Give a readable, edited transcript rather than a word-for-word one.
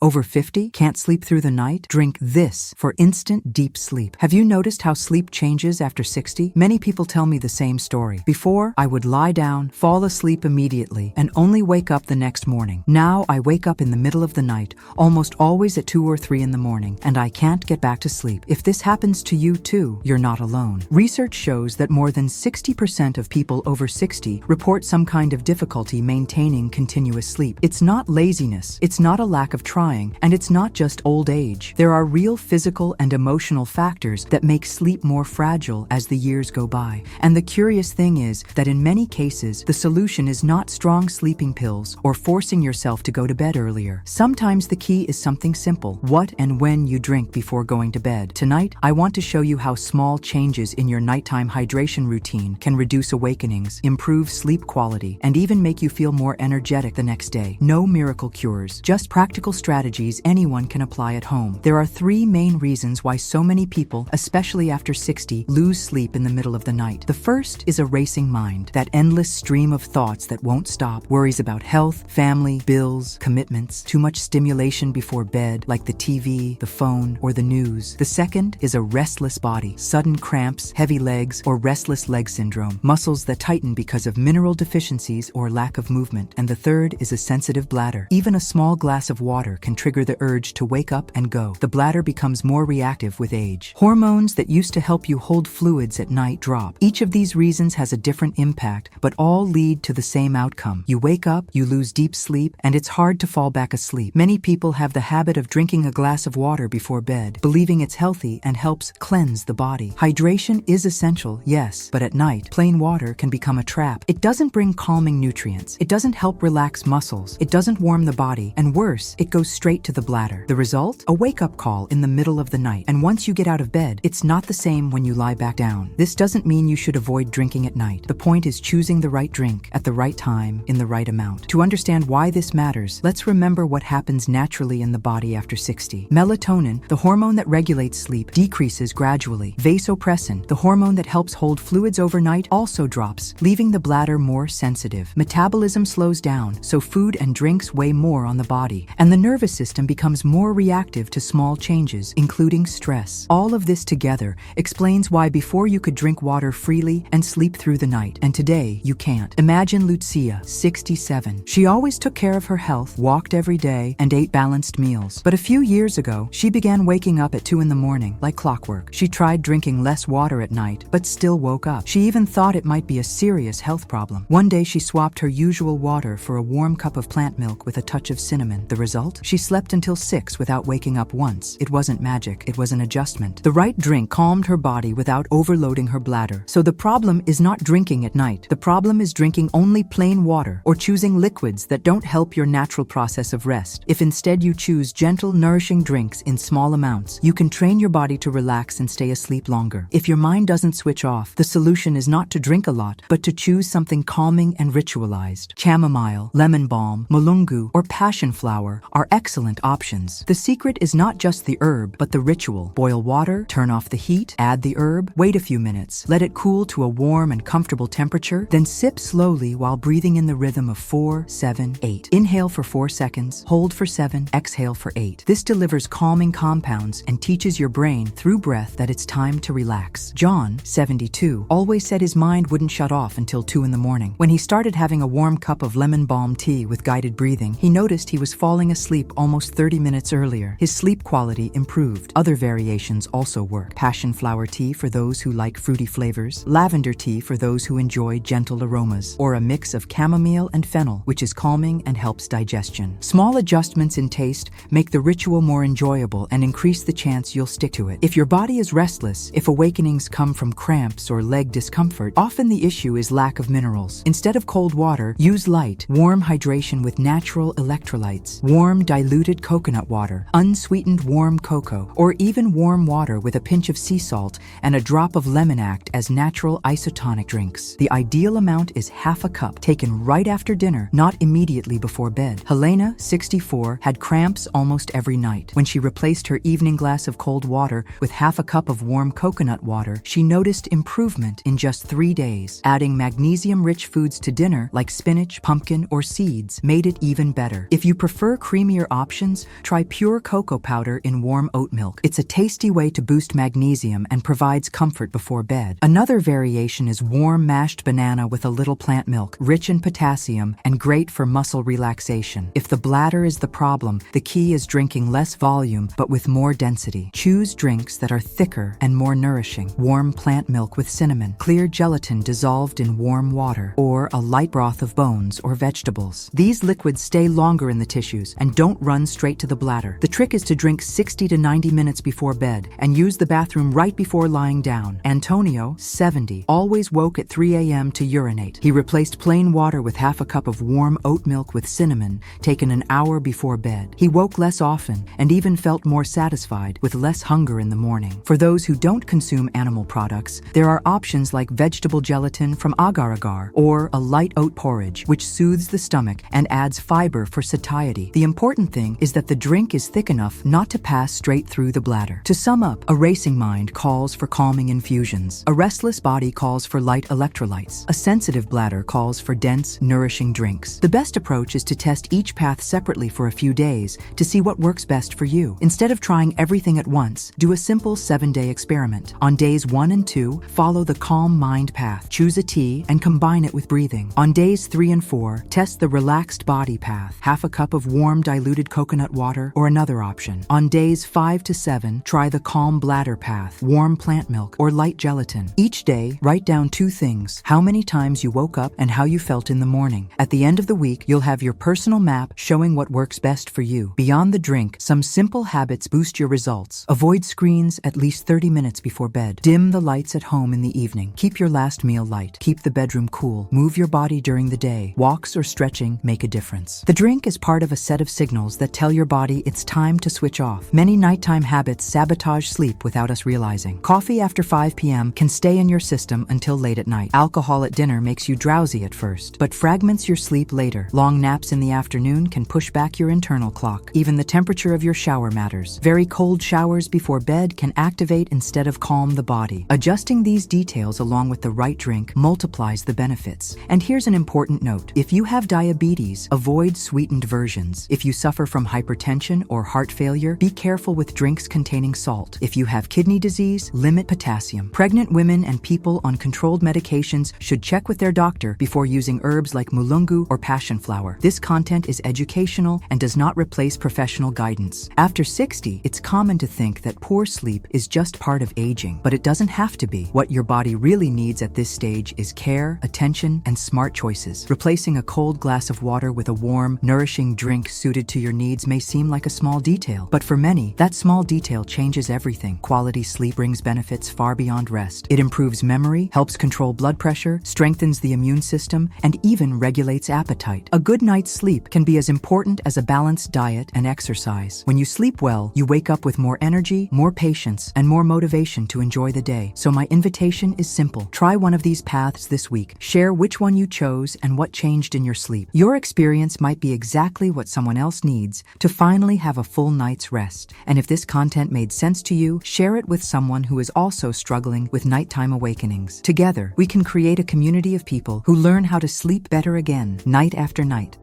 Over 50? Can't sleep through the night? Drink this for instant deep sleep. Have you noticed how sleep changes after 60? Many people tell me the same story. Before, I would lie down, fall asleep immediately, and only wake up the next morning. Now I wake up in the middle of the night, almost always at 2 or 3 in the morning, and I can't get back to sleep. If this happens to you too, you're not alone. Research shows that more than 60% of people over 60 report some kind of difficulty maintaining continuous sleep. It's not laziness, it's not a lack of trying, and it's not just old age. There are real physical and emotional factors that make sleep more fragile as the years go by. And the curious thing is that in many cases, the solution is not strong sleeping pills or forcing yourself to go to bed earlier. Sometimes the key is something simple: what and when you drink before going to bed. Tonight, I want to show you how small changes in your nighttime hydration routine can reduce awakenings, improve sleep quality, and even make you feel more energetic the next day. No miracle cures, just practical strategies anyone can apply at home. There are 3 main reasons why so many people, especially after 60, lose sleep in the middle of the night. The first is a racing mind, that endless stream of thoughts that won't stop. Worries about health, family, bills, commitments, too much stimulation before bed, like the TV, the phone, or the news. The second is a restless body, sudden cramps, heavy legs, or restless leg syndrome, muscles that tighten because of mineral deficiencies or lack of movement. And the third is a sensitive bladder. Even a small glass of water can trigger the urge to wake up and go. The bladder becomes more reactive with age. Hormones that used to help you hold fluids at night drop. Each of these reasons has a different impact, but all lead to the same outcome. You wake up, you lose deep sleep, and it's hard to fall back asleep. Many people have the habit of drinking a glass of water before bed, believing it's healthy and helps cleanse the body. Hydration is essential, yes, but at night, plain water can become a trap. It doesn't bring calming nutrients. It doesn't help relax muscles. It doesn't warm the body, and worse, it goes straight to the bladder. The result? A wake-up call in the middle of the night. And once you get out of bed, it's not the same when you lie back down. This doesn't mean you should avoid drinking at night. The point is choosing the right drink at the right time in the right amount. To understand why this matters, let's remember what happens naturally in the body after 60. Melatonin, the hormone that regulates sleep, decreases gradually. Vasopressin, the hormone that helps hold fluids overnight, also drops, leaving the bladder more sensitive. Metabolism slows down, so food and drinks weigh more on the body, and the nervous system becomes more reactive to small changes, including stress. All of this together explains why before you could drink water freely and sleep through the night, and today you can't. Imagine Lucia, 67. She always took care of her health, walked every day, and ate balanced meals. But a few years ago, she began waking up at 2 in the morning, like clockwork. She tried drinking less water at night, but still woke up. She even thought it might be a serious health problem. One day she swapped her usual water for a warm cup of plant milk with a touch of cinnamon. The result? She slept until 6 without waking up once. It wasn't magic, it was an adjustment. The right drink calmed her body without overloading her bladder. So the problem is not drinking at night. The problem is drinking only plain water or choosing liquids that don't help your natural process of rest. If instead you choose gentle, nourishing drinks in small amounts, you can train your body to relax and stay asleep longer. If your mind doesn't switch off, the solution is not to drink a lot, but to choose something calming and ritualized. Chamomile, lemon balm, mulungu, or passionflower are excellent options. The secret is not just the herb, but the ritual. Boil water, turn off the heat, add the herb, wait a few minutes, let it cool to a warm and comfortable temperature, then sip slowly while breathing in the rhythm of 4, 7, 8. Inhale for 4 seconds, hold for 7, exhale for 8. This delivers calming compounds and teaches your brain through breath that it's time to relax. John, 72, always said his mind wouldn't shut off until 2 in the morning. When he started having a warm cup of lemon balm tea with guided breathing, he noticed he was falling asleep almost 30 minutes earlier. His sleep quality improved. Other variations also work. Passionflower tea for those who like fruity flavors, lavender tea for those who enjoy gentle aromas, or a mix of chamomile and fennel, which is calming and helps digestion. Small adjustments in taste make the ritual more enjoyable and increase the chance you'll stick to it. If your body is restless, if awakenings come from cramps or leg discomfort, often the issue is lack of minerals. Instead of cold water, use light, warm hydration with natural electrolytes, warm diluted coconut water, unsweetened warm cocoa, or even warm water with a pinch of sea salt and a drop of lemon act as natural isotonic drinks. The ideal amount is half a cup, taken right after dinner, not immediately before bed. Helena, 64, had cramps almost every night. When she replaced her evening glass of cold water with half a cup of warm coconut water, she noticed improvement in just 3 days. Adding magnesium-rich foods to dinner, like spinach, pumpkin, or seeds, made it even better. If you prefer creamier options? Try pure cocoa powder in warm oat milk. It's a tasty way to boost magnesium and provides comfort before bed. Another variation is warm mashed banana with a little plant milk, rich in potassium and great for muscle relaxation. If the bladder is the problem, the key is drinking less volume but with more density. Choose drinks that are thicker and more nourishing. Warm plant milk with cinnamon, clear gelatin dissolved in warm water, or a light broth of bones or vegetables. These liquids stay longer in the tissues and don't run straight to the bladder. The trick is to drink 60 to 90 minutes before bed and use the bathroom right before lying down. Antonio, 70, always woke at 3 a.m. to urinate. He replaced plain water with half a cup of warm oat milk with cinnamon, taken an hour before bed. He woke less often and even felt more satisfied, with less hunger in the morning. For those who don't consume animal products, there are options like vegetable gelatin from agar-agar or a light oat porridge, which soothes the stomach and adds fiber for satiety. The important thing is that the drink is thick enough not to pass straight through the bladder. To sum up, a racing mind calls for calming infusions. A restless body calls for light electrolytes. A sensitive bladder calls for dense, nourishing drinks. The best approach is to test each path separately for a few days to see what works best for you. Instead of trying everything at once, do a simple 7-day experiment. On days 1 and 2, follow the calm mind path. Choose a tea and combine it with breathing. On days 3 and 4, test the relaxed body path. Half a cup of warm diluted coconut water or another option. On days 5 to 7, try the calm bladder path, warm plant milk or light gelatin. Each day, write down 2 things: how many times you woke up and how you felt in the morning. At the end of the week, you'll have your personal map showing what works best for you. Beyond the drink, some simple habits boost your results. Avoid screens at least 30 minutes before bed. Dim the lights at home in the evening. Keep your last meal light. Keep the bedroom cool. Move your body during the day. Walks or stretching make a difference. The drink is part of a set of signals that tell your body it's time to switch off. Many nighttime habits sabotage sleep without us realizing. Coffee after 5 p.m. can stay in your system until late at night. Alcohol at dinner makes you drowsy at first, but fragments your sleep later. Long naps in the afternoon can push back your internal clock. Even the temperature of your shower matters. Very cold showers before bed can activate instead of calm the body. Adjusting these details along with the right drink multiplies the benefits. And here's an important note. If you have diabetes, avoid sweetened versions. If you suffer from hypertension or heart failure, be careful with drinks containing salt. If you have kidney disease, limit potassium. Pregnant women and people on controlled medications should check with their doctor before using herbs like mulungu or passionflower. This content is educational and does not replace professional guidance. After 60, it's common to think that poor sleep is just part of aging, but it doesn't have to be. What your body really needs at this stage is care, attention, and smart choices. Replacing a cold glass of water with a warm, nourishing drink suited to your needs may seem like a small detail, but for many, that small detail changes everything. Quality sleep brings benefits far beyond rest. It improves memory, helps control blood pressure, strengthens the immune system, and even regulates appetite. A good night's sleep can be as important as a balanced diet and exercise. When you sleep well, you wake up with more energy, more patience, and more motivation to enjoy the day. So my invitation is simple. Try one of these paths this week. Share which one you chose and what changed in your sleep. Your experience might be exactly what someone else needs to finally have a full night's rest. And if this content made sense to you, share it with someone who is also struggling with nighttime awakenings. Together, we can create a community of people who learn how to sleep better again, night after night.